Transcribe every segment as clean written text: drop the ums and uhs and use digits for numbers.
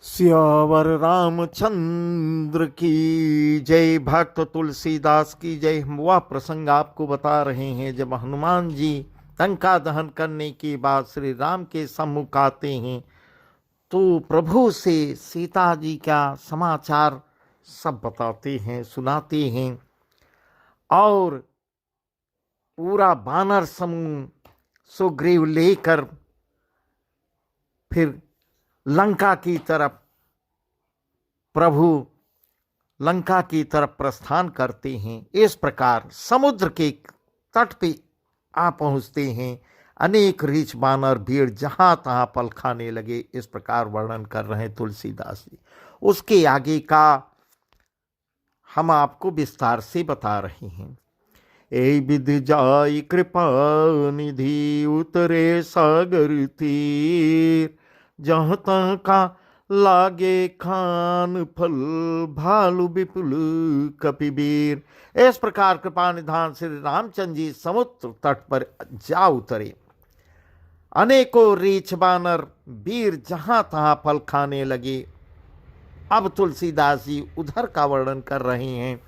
सियावर रामचंद्र की जय। भक्त तुलसीदास की जय। हम वह प्रसंग आपको बता रहे हैं जब हनुमान जी लंका दहन करने के बाद श्री राम के सम्मुख आते हैं तो प्रभु से सीता जी का समाचार सब बताते हैं, सुनाते हैं। और पूरा वानर समूह सुग्रीव लेकर फिर लंका की तरफ लंका की तरफ प्रस्थान करते हैं। इस प्रकार समुद्र के तट पे आ पहुंचते हैं। अनेक रीछ बानर भीड़ जहां तहां पल खाने लगे। इस प्रकार वर्णन कर रहे हैं तुलसीदास जी। उसके आगे का हम आपको विस्तार से बता रहे हैं। ए विधि जाई कृपा निधि उतरे सागर तीर, जहाँ तहाँ का लागे खान फल भालू विपुल कपिबीर। इस प्रकार कृपा निधान श्री रामचंद्र जी समुद्र तट पर जा उतरे। अनेकों रीछ बानर वीर जहां तहां फल खाने लगे। अब तुलसीदास जी उधर का वर्णन कर रहे हैं।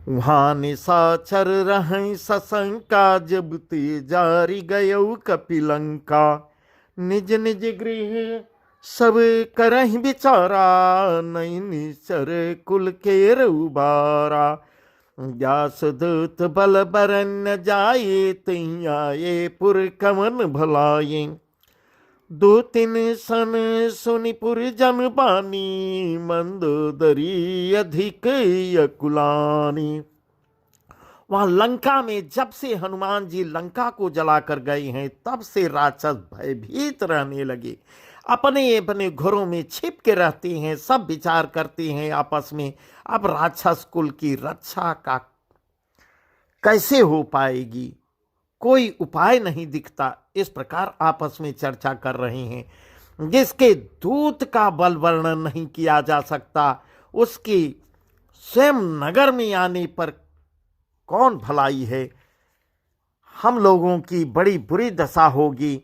वहां निशाचर रहें सशंका, जब ते जारी गयौ कपिलंका। निज निज गृह सब करहि बिचारा, नहीं निचर कुल के रउबारा। व्यास दूत बल बरन जाए, तई आए पुर कमन भलाए। दो तीन सन सुनिपुर जन बानी, मंदोदरी अधिक यकुलानी। वहां लंका में जब से हनुमान जी लंका को जलाकर गए हैं तब से राक्षस भयभीत रहने लगे। अपने अपने घरों में छिप के रहते हैं। सब विचार करते हैं आपस में, अब राक्षस कुल की रक्षा का कैसे हो पाएगी, कोई उपाय नहीं दिखता। इस प्रकार आपस में चर्चा कर रहे हैं। जिसके दूत का बल वर्णन नहीं किया जा सकता, उसकी स्वयं नगर में आने पर कौन भलाई है। हम लोगों की बड़ी बुरी दशा होगी।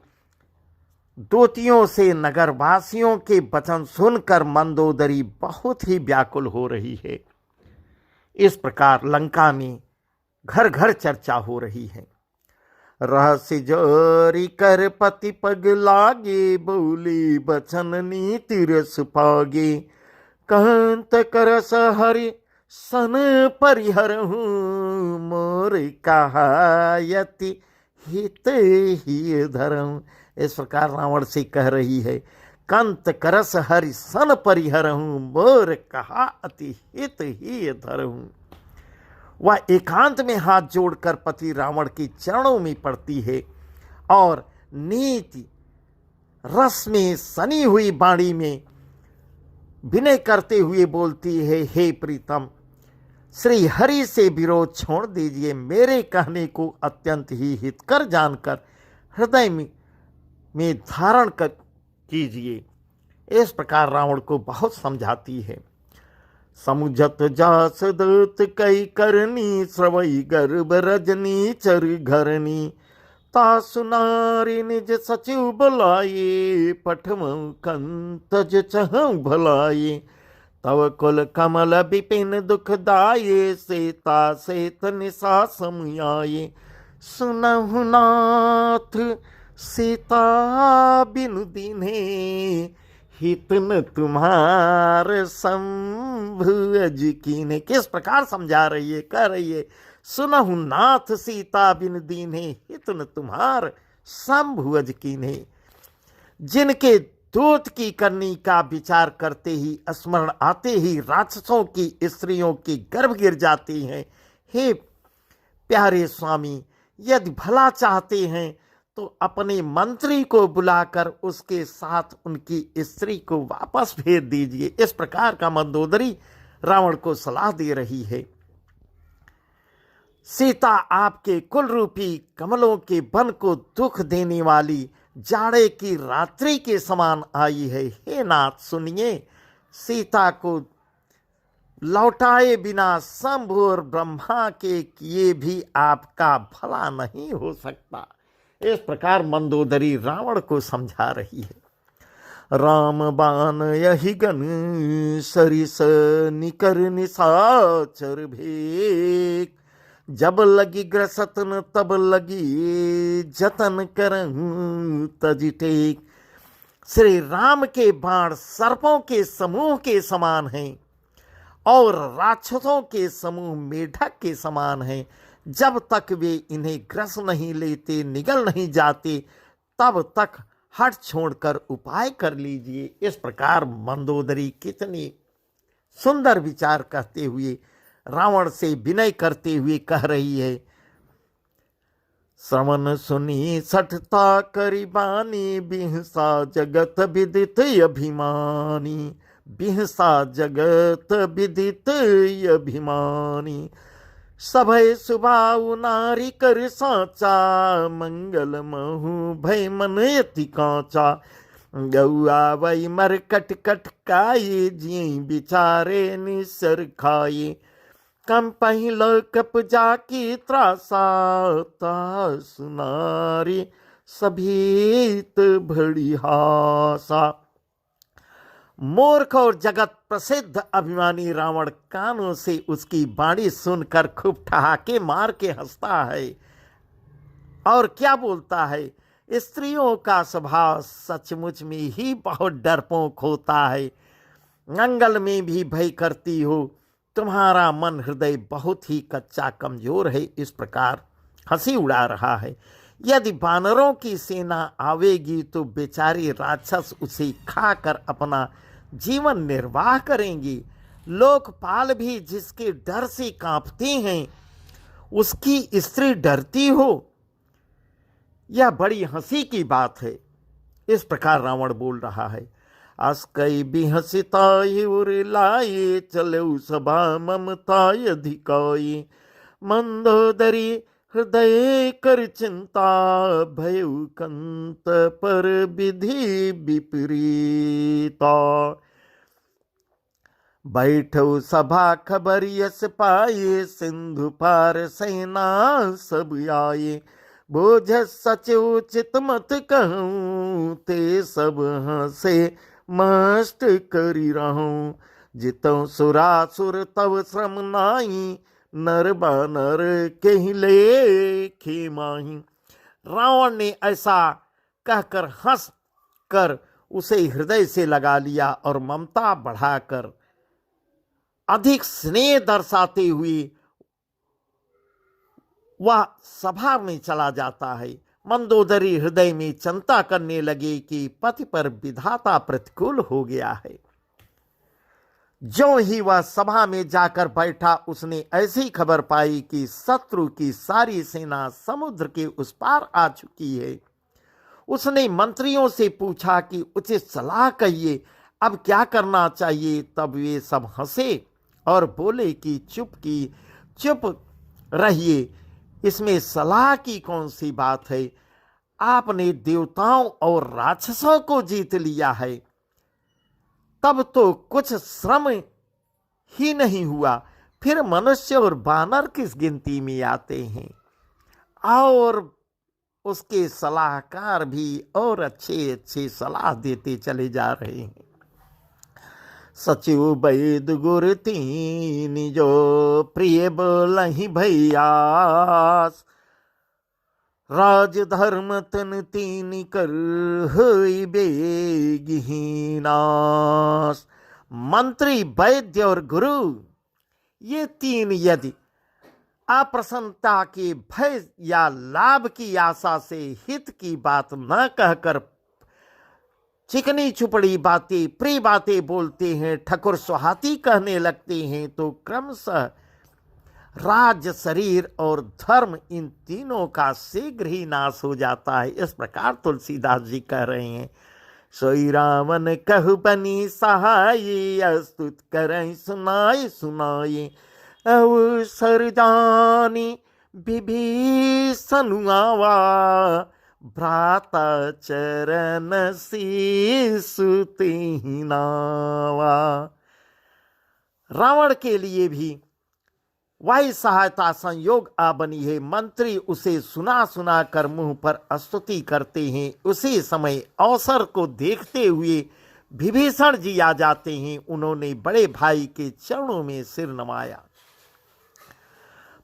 दूतियों से नगरवासियों के वचन सुनकर मंदोदरी बहुत ही व्याकुल हो रही है। इस प्रकार लंका में घर घर चर्चा हो रही है। रहस्य जोरी कर पति पग लागे, बोली बचन नीति रस पागे। कहंत करस हरि सन परिहरहूँ, मोर कहायति हित ही धरहूँ। इस प्रकार रावण से कह रही है, कंत करस हरि सन परिहरहूँ, मोर कहा अति हित ही धरहूँ। वह एकांत में हाथ जोड़कर पति रावण के चरणों में पड़ती है और नीति रस में सनी हुई वाणी में विनय करते हुए बोलती है, हे प्रीतम, श्री हरि से विरोध छोड़ दीजिए। मेरे कहने को अत्यंत ही हितकर जानकर हृदय में धारण कर कीजिए। इस प्रकार रावण को बहुत समझाती है। समुझत जास दूत कई करनी, श्रवई गर्भ रजनी चर घरनी। ता सुनारी निज सचिव बुलाए, पठमऊ कंतज चहु भलाए। तव कुल कमल विपिन दुखदाये, सीता सेत निशा समुयाये। सुनहु नाथ सीता बिनु दीन्हे, हित न तुम्हार शंभु अज कीन्हे। किस प्रकार समझा रही है, कह रही है, सुनहु नाथ सीता बिन दीन्हे, हित न तुम्हार शंभु अज कीन्हे। जिनके दूत की करनी का विचार करते ही, स्मरण आते ही राक्षसों की स्त्रियों की गर्भ गिर जाती हैं। हे प्यारे स्वामी, यदि भला चाहते हैं तो अपने मंत्री को बुलाकर उसके साथ उनकी स्त्री को वापस भेज दीजिए। इस प्रकार का मंदोदरी रावण को सलाह दे रही है। सीता आपके कुल रूपी कमलों के वन को दुख देने वाली जाड़े की रात्रि के समान आई है। हे नाथ सुनिए, सीता को लौटाए बिना शंभु और ब्रह्मा के किए भी आपका भला नहीं हो सकता। इस प्रकार मंदोदरी रावण को समझा रही है। राम बाण यही गन सरिस निकर निशाचर भेक। जब लगी ग्रसतन तब लगी जतन करहूं तज टेक। श्री राम के बाण सर्पों के समूह के समान हैं और राक्षसों के समूह मेढक के समान हैं। जब तक वे इन्हें ग्रस नहीं लेते, निगल नहीं जाते, तब तक हट छोड़कर उपाय कर लीजिए। इस प्रकार मंदोदरी कितनी सुंदर विचार कहते हुए रावण से विनय करते हुए कह रही है। श्रवण सुनी सठता करिबानी, बिहसा जगत विदित अभिमानी। बिहसा जगत विदित अभिमानी। सभय सुभाउ नारी कर साचा, मंगल महु भय मन अति कांचा। गौआ वही मर कट कट काये, जी बिचारे निसर खाये। कम पहिलो कप जाकी त्रासा, सुनारी सभीत भड़ी हासा। मूर्ख और जगत प्रसिद्ध अभिमानी रावण कानों से उसकी बाणी सुनकर खूब ठहाके मार के हंसता है और क्या बोलता है। स्त्रियों का स्वभाव सचमुच में ही बहुत डरपोक होता है। मंगल में भी भय करती हो। तुम्हारा मन हृदय बहुत ही कच्चा कमजोर है। इस प्रकार हंसी उड़ा रहा है। यदि वानरों की सेना आवेगी तो बेचारे राक्षस उसे खाकर अपना जीवन निर्वाह करेंगे। लोकपाल भी जिसके डर से कांपते हैं, उसकी स्त्री डरती हो, यह बड़ी हंसी की बात है। इस प्रकार रावण बोल रहा है। अस्कई बिहसिताय उरलाये, चलऊ सभा ममताय अधिकाये। मंदोदरी हृदय कर चिंता, भयउ कंत पर विधि विपरीता। बैठो सभा खबर यस पाये, सिंधु पार सेना सब आये। बोझ सचो चित मत कहूँ, ते सब हंसे मस्त करी रहूं। जितौ सुरासुर तव श्रम नाई, नर बानर कहले खेमाही। रावण ने ऐसा कहकर हंस कर उसे हृदय से लगा लिया और ममता बढ़ाकर अधिक स्नेह दर्शाते हुए वह सभा में चला जाता है। मंदोदरी हृदय में चिंता करने लगे कि पति पर विधाता प्रतिकूल हो गया है। जो ही वह सभा में जाकर बैठा, उसने ऐसी खबर पाई कि शत्रु की सारी सेना समुद्र के उस पार आ चुकी है। उसने मंत्रियों से पूछा कि उचित सलाह कहिए, अब क्या करना चाहिए। तब वे सब हंसे और बोले कि चुप रहिए, इसमें सलाह की कौन सी बात है। आपने देवताओं और राक्षसों को जीत लिया है, तब तो कुछ श्रम ही नहीं हुआ, फिर मनुष्य और बानर किस गिनती में आते हैं। और उसके सलाहकार भी और अच्छे सलाह देते चले जा रहे हैं। सचिव वैद गुर तीन, जो प्रिय बोलहि भैयास। राज धर्म तन तीन कर होई बेगहीनास। मंत्री, वैद्य और गुरु, ये तीन यदि अप्रसन्नता के भय या लाभ की आशा से हित की बात न कहकर चिकनी चुपड़ी बातें, प्रिय बातें बोलते हैं, ठकुर सुहाती कहने लगते हैं, तो क्रमशः राज, शरीर और धर्म, इन तीनों का शीघ्र ही नाश हो जाता है। इस प्रकार तुलसीदास जी कह रहे हैं। सोई रावण कहु बनी सहाय, अस्तुत करहि सुनाए। अवसर जानी विभीषण आवा, भ्राता चरण शीसु तेहि नावा। रावण के लिए भी वही सहायता संयोग आ बनी है। मंत्री उसे सुना कर मुंह पर स्तुति करते हैं। उसी समय अवसर को देखते हुए विभीषण जी आ जाते हैं। उन्होंने बड़े भाई के चरणों में सिर नवाया।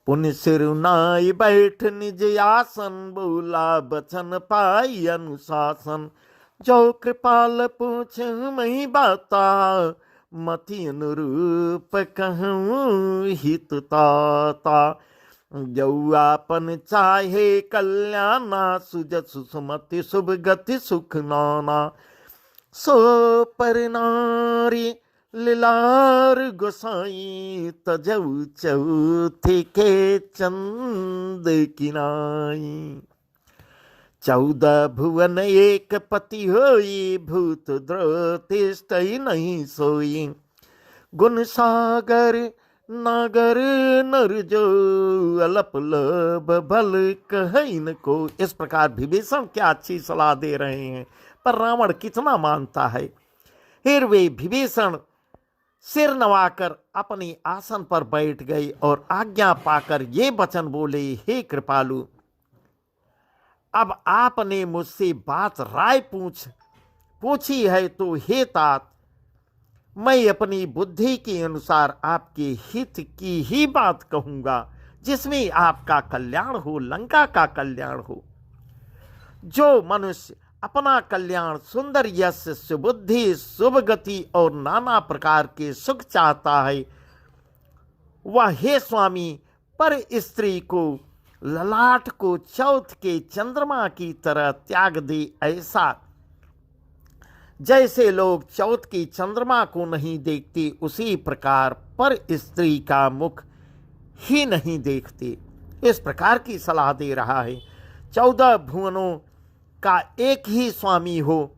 पुन सिर नाई बैठ निज आसन, बोला बचन पाई अनुशासन। जो कृपाल पूछ मही बाता, मति अनुरूप कहूँ हित ताता। जो आपन चाहे कल्याणा, सुजस सुमति शुभ गति सुख नाना। सो पर नारी लिलार गोसाई, तजऊ चौथे के चंद किनाई। 14 भुवन एक पति होई, भूत द्रोतिष्ठ नहीं सोई। गुण सागर नागर नर जो, अलप लब भल कहन को। इस प्रकार विभीषण क्या अच्छी सलाह दे रहे हैं, पर रावण कितना मानता है। फिर वे विभीषण सिर नवाकर अपने आसन पर बैठ गए और आज्ञा पाकर ये वचन बोले, हे कृपालु, अब आपने मुझसे बात राय पूछी है, तो हे तात, मैं अपनी बुद्धि के अनुसार आपके हित की ही बात कहूंगा, जिसमें आपका कल्याण हो, लंका का कल्याण हो। जो मनुष्य अपना कल्याण, सुंदर यश, सुबुद्धि, शुभ गति और नाना प्रकार के सुख चाहता है, वह हे स्वामी पर स्त्री को, ललाट को चौथ के चंद्रमा की तरह त्याग दे। ऐसा जैसे लोग चौथ की चंद्रमा को नहीं देखते, उसी प्रकार पर स्त्री का मुख ही नहीं देखते। इस प्रकार की सलाह दे रहा है। 14 भुवनों का एक ही स्वामी हो,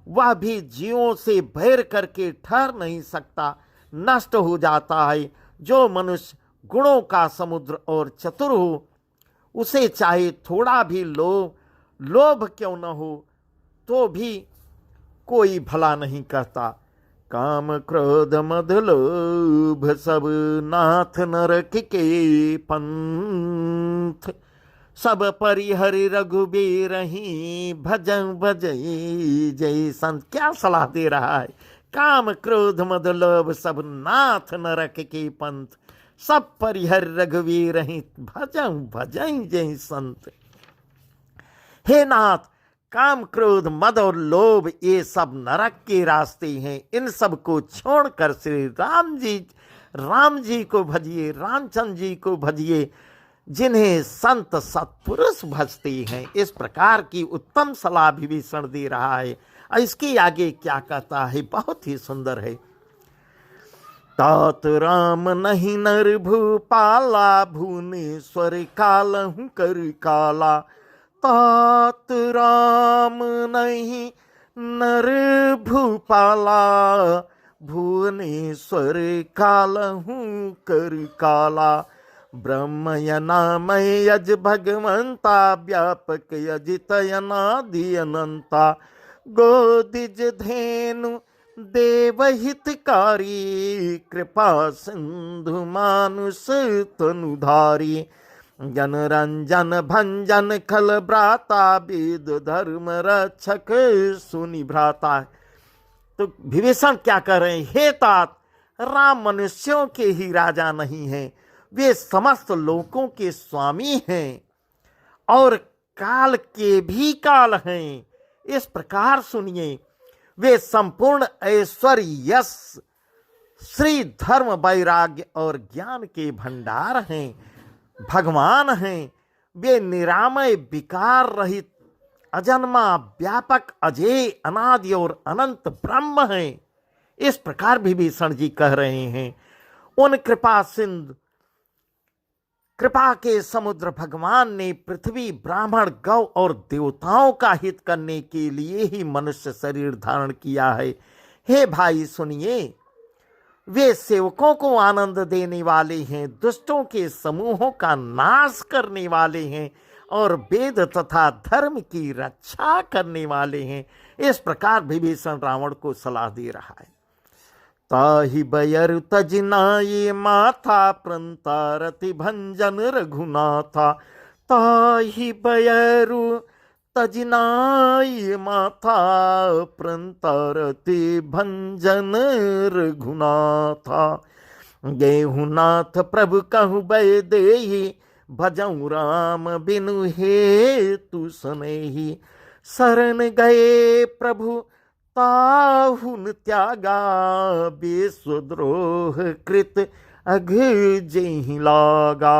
वह भी जीवों से बैर करके ठहर नहीं सकता, नष्ट हो जाता है। जो मनुष्य गुणों का समुद्र और चतुर हो, उसे चाहे थोड़ा भी लोभ क्यों न हो, तो भी कोई भला नहीं कहता। काम क्रोध मद लोभ सब नाथ नरक के पंथ। सब परिहरि रघुबीर ही भजन भजई जय संत। क्या सलाह दे रहा है। काम क्रोध मद लोभ सब नाथ नरक के पंथ। सब परिहरि रघुबीर ही भजन भजई जय संत। हे नाथ, काम क्रोध मद और लोभ ये सब नरक के रास्ते हैं। इन सब को छोड़कर श्री राम जी को भजिए, रामचंद्र जी को भजिए, जिन्हें संत सत्पुरुष भजते हैं। इस प्रकार की उत्तम सलाह विभीषण दे रहा है। इसके आगे क्या कहता है, बहुत ही सुंदर है। तात राम नहीं नर भूपाला, भुवनेश्वर कालहु कर काला। तात राम नहीं नर भूपाला, भुवनेश्वर कालहु कर काला। ब्रह्म यनामय यज भगवंता, व्यापक यजित अनादि अनंता। गोदिज धेनु देवहितकारी, कृपा सिंधु मानुष तनुधारी। जन रंजन भंजन खल भ्राता, वेद धर्म रक्षक सुनि भ्राता। तो विभीषण क्या कर रहे हैं, हे तात, राम मनुष्यों के ही राजा नहीं हैं, वे समस्त लोकों के स्वामी हैं और काल के भी काल हैं। इस प्रकार सुनिए, वे संपूर्ण ऐश्वर्य, यश, श्री, धर्म, वैराग्य और ज्ञान के भंडार हैं, भगवान हैं। वे निरामय, विकार रहित, अजन्मा, व्यापक, अजेय, अनादि और अनंत ब्रह्म हैं। इस प्रकार विभीषण जी कह रहे हैं। उन कृपा के समुद्र भगवान ने पृथ्वी, ब्राह्मण, गौ और देवताओं का हित करने के लिए ही मनुष्य शरीर धारण किया है। हे भाई सुनिए, वे सेवकों को आनंद देने वाले हैं, दुष्टों के समूहों का नाश करने वाले हैं और वेद तथा धर्म की रक्षा करने वाले हैं। इस प्रकार विभीषण रावण को सलाह दे रहा है। ताहि बयरु तजनाये माथा, प्रंतारति भंजन रघुनाथा। ताहि बयरु तजनाई माथा प्रंतरते भंजन रघुनाथा। गेहुनाथ प्रभु कहु बै देहि भजऊ राम बिनु हेतु सनेहि। शरण गए प्रभु ताहुन त्यागा विश्वद्रोह कृत अघ जेहि लागा।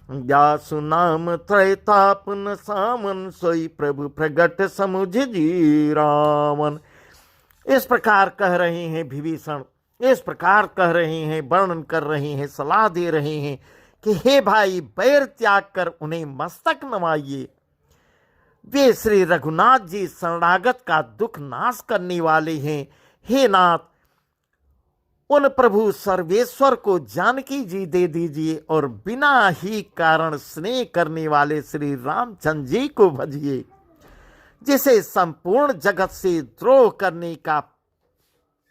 जासु नाम त्रैतापन सामन सोई प्रभु प्रगट समुझ जी रावण। इस प्रकार कह रहे हैं विभीषण, इस प्रकार कह रहे हैं, वर्णन कर रहे हैं, सलाह दे रहे हैं कि हे भाई, बैर त्याग कर उन्हें मस्तक नवाइए। वे श्री रघुनाथ जी शरणागत का दुख नाश करने वाले हैं। हे नाथ, उन प्रभु सर्वेश्वर को जानकी जी दे दीजिए और बिना ही कारण स्नेह करने वाले श्री रामचंद्र जी को भजिए, जिसे संपूर्ण जगत से द्रोह करने का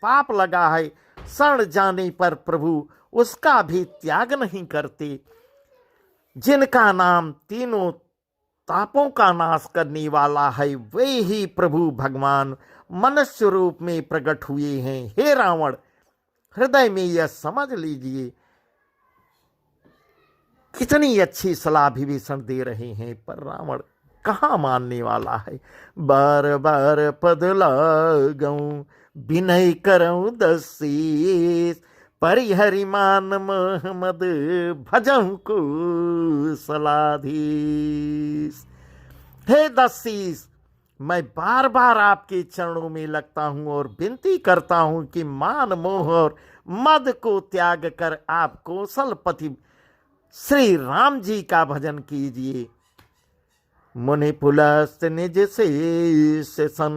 पाप लगा है। शरण जाने पर प्रभु उसका भी त्याग नहीं करते। जिनका नाम तीनों तापों का नाश करने वाला है, वे ही प्रभु भगवान मनुष्य रूप में प्रकट हुए हैं। हे रावण, हृदय में यह समझ लीजिए। कितनी अच्छी सलाह विभीषण दे रहे हैं, पर रावण कहाँ मानने वाला है। बार बार पद लागऊं विनय करऊं दसीस, परिहरि मान महमद भजऊं को सलाधीस। हे दसीस, मैं बार बार आपके चरणों में लगता हूं और विनती करता हूं कि मान मोह और मद को त्याग कर आप कौशलपति श्री राम जी का भजन कीजिए। मुनि पुलस्त निज से सन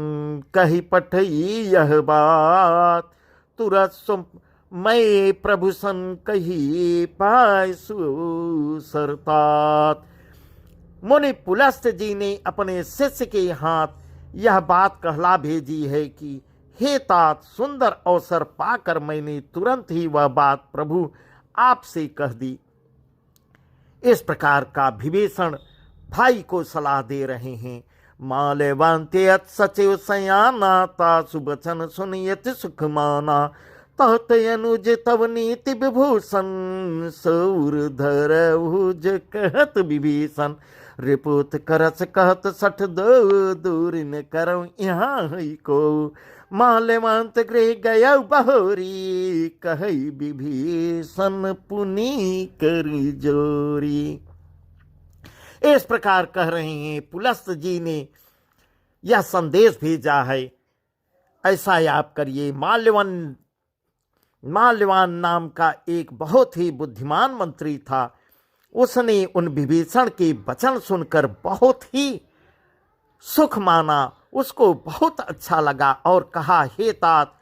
कही पठई यह बात, तुरत मैं प्रभु सन कही पाय सरतात। मुनि पुलस्त जी ने अपने शिष्य के हाथ यह बात कहला भेजी है कि हे तात, सुंदर अवसर पाकर मैंने तुरंत ही वह बात प्रभु आपसे कह दी। इस प्रकार का विभीषण भाई को सलाह दे रहे हैं। माल्यवंत सचिव सयाना, तासु बचन सुनियत सुख माना। तहत अनुज तव नीति विभूषण, सौर धर भुज कहत विभीषण। रिपुत करस कहत सठ दो, दूर न करऊं यहाँ ही को। माल्यवंत गृह गय बहोरी, कहई विभीषण पुनि करी जोरी। इस प्रकार कह रहे हैं, पुलस्त जी ने यह संदेश भेजा है, ऐसा आप करिए। माल्यवान नाम का एक बहुत ही बुद्धिमान मंत्री था। उसने उन विभीषण के वचन सुनकर बहुत ही सुख माना, उसको बहुत अच्छा लगा और कहा, हे तात,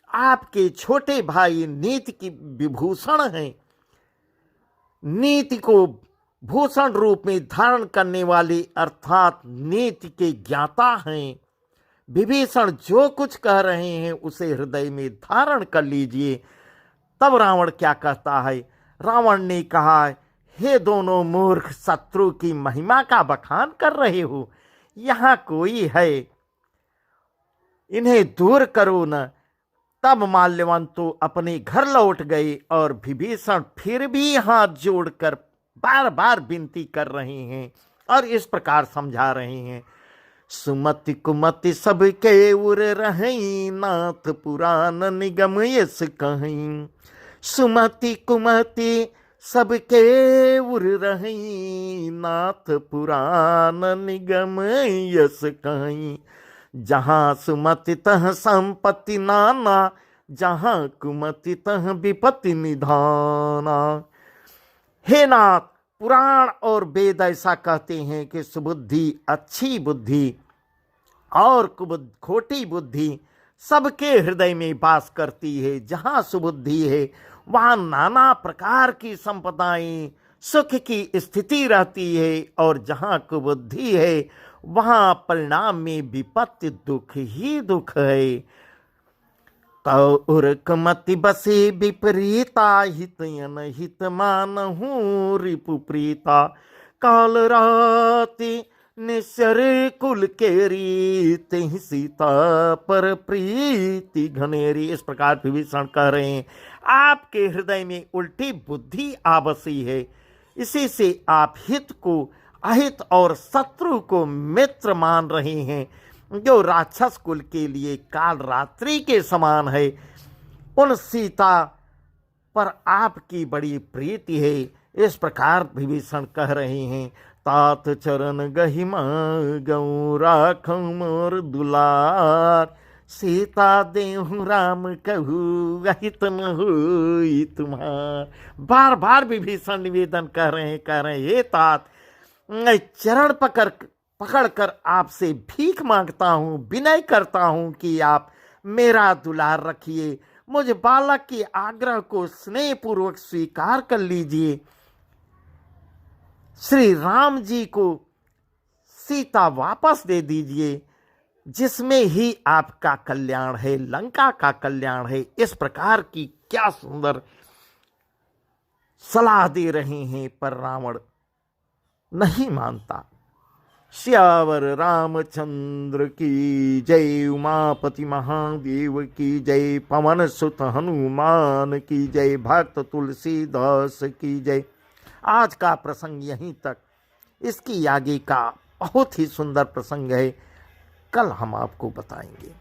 आपके छोटे भाई नीति की विभूषण हैं, नीति को भूषण रूप में धारण करने वाले अर्थात नीति के ज्ञाता हैं। विभीषण जो कुछ कह रहे हैं उसे हृदय में धारण कर लीजिए। तब रावण क्या कहता है? रावण ने कहा, हे दोनों मूर्ख शत्रु की महिमा का बखान कर रहे हो, यहाँ कोई है, इन्हें दूर करो न। तब माल्यवान तो अपने घर लौट गए और विभीषण फिर भी हाथ जोड़कर बार बार विनती कर रहे हैं और इस प्रकार समझा रहे हैं। सुमति कुमति सबके उर रही, नाथ पुराण निगम यस कहीं। सुमति कुमति सबके उर रही, नाथ पुराण निगम यस कहीं। जहाँ सुमति तह संपत्ति नाना, जहाँ कुमति तह विपत्ति निधाना। हे नाथ, पुराण और वेद ऐसा कहते हैं कि सुबुद्धि अच्छी बुद्धि और खोटी बुद्धि सबके हृदय में वास करती है। जहाँ सुबुद्धि है वहाँ नाना प्रकार की संपदाएं सुख की स्थिति रहती है, और जहाँ कुबुद्धि है वहाँ परिणाम में विपत्ति दुख ही दुख है। तौरकमति बसे विपरीता, हित अनहित मानहूँ रिपु प्रीता। काल राति निसर कुल केरी तेहि सीता पर प्रीति घनेरी। इस प्रकार विभीषण कह रहे हैं आपके हृदय में उल्टी बुद्धि आ बसी है, इसी से आप हित को अहित और शत्रु को मित्र मान रहे हैं, जो राक्षस कुल के लिए काल रात्रि के समान है। उन सीता पर आपकी बड़ी प्रीति है। इस प्रकार विभीषण कह रहे हैं तात चरण गहिमा गौ राखौ मोर दुलार, सीता देहु राम कहू अहित न होई तुम्हार। बार बार विभीषण निवेदन कह रहे हैं हे तात, मैं चरण पकड़ कर आपसे भीख मांगता हूँ, विनय करता हूँ कि आप मेरा दुलार रखिए, मुझ बालक के आग्रह को स्नेहपूर्वक स्वीकार कर लीजिए। श्री राम जी को सीता वापस दे दीजिए, जिसमें ही आपका कल्याण है, लंका का कल्याण है। इस प्रकार की क्या सुंदर सलाह दे रहे हैं, पर रावण नहीं मानता। श्यावर रामचंद्र की जय, उमापति महादेव की जय, पवन सुत हनुमान की जय, भक्त तुलसीदास की जय। आज का प्रसंग यहीं तक, इसकी आगे का बहुत ही सुंदर प्रसंग है, कल हम आपको बताएंगे।